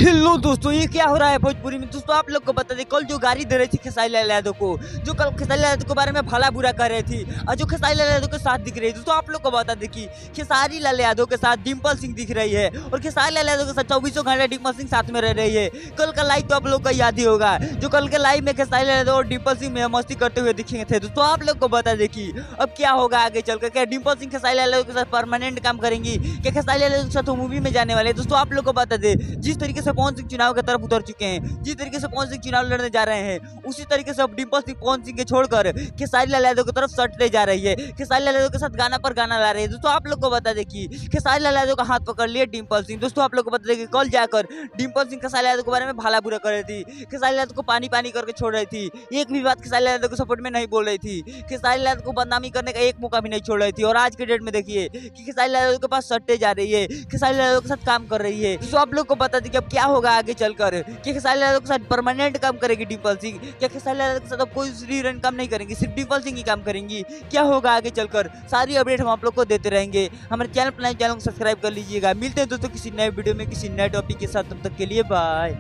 Hello दोस्तों, ये क्या हो रहा है भोजपुरी में। दोस्तों आप लोग को बता दें, कल जो गाड़ी दे रही थी खेसारी लाल यादव को, जो कल खेसारी लाल यादव के बारे में भला बुरा कर रही थी और जो खेसारी लाल यादव के साथ दिख रही है। दोस्तों आप लोग को बता दें कि खेसारी लाल यादव के साथ डिम्पल सिंह दिख रही है और खेसारी लाल यादव के साथ 24 घंटे डिम्पल सिंह साथ में रह रही है। कल का लाइव तो आप लोग का याद ही होगा, जो कल के लाइव में खेसारी लाल यादव और डिम्पल सिंह में मस्ती करते हुए दिखे थे। दोस्तों आप लोग को बता दें कि अब क्या होगा आगे चलकर। क्या डिम्पल सिंह खेसारी लाल यादव के साथ परमानेंट काम करेंगी, क्या खेसारी लाल यादव के साथ मूवी में जाने वाले। दोस्तों आप लोग को बता दें, जिस तरीके से पवन सिंह चुनाव की तरफ उतर चुके हैं, जिस तरीके से पवन सिंह चुनाव लड़ने जा रहे हैं, उसी तरीके से अब डिम्पल सिंह पवन सिंह के छोड़कर खेसारी लाल यादव की तरफ सटते जा रही है। खेसारी लाल यादव के साथ गाना पर गाना ला रही है। दोस्तों आप लोग को बता दें कि खेसारी लाल यादव का हाथ पकड़ लिए डिम्पल सिंह। दोस्तों आप लोग को बता दें कि कल जाकर डिम्पल सिंह खेसारी लाल यादव के बारे में भला बुरा कर रही थी, खेसारी लाल यादव को पानी पानी करके छोड़ रही थी, एक भी बात खेसारी लाल यादव के सपोर्ट में नहीं बोल रही थी, खेसारी लाल यादव को बदनामी करने का एक मौका भी नहीं छोड़ रही थी। और आज के डेट में देखिए कि खेसारी लाल यादव के पास सट्टे जा रही है, खेसारी लाल यादव के साथ काम कर रही है। तो आप लोग को बता दें कि अब क्या होगा आगे चलकर, कि खेसारी लाल यादव के साथ परमानेंट काम करेगी डिम्पल सिंह, क्या खेसारी लाल यादव के साथ अब कोई रीरन काम नहीं करेंगी, सिर्फ डिम्पल सिंह ही काम करेंगी। क्या होगा आगे चलकर, सारी अपडेट हम आप लोग को देते रहेंगे। हमारे चैनल को सब्सक्राइब कर लीजिएगा। मिलते हैं दोस्तों किसी नए वीडियो में किसी नए टॉपिक के साथ, तब तक के लिए बाय।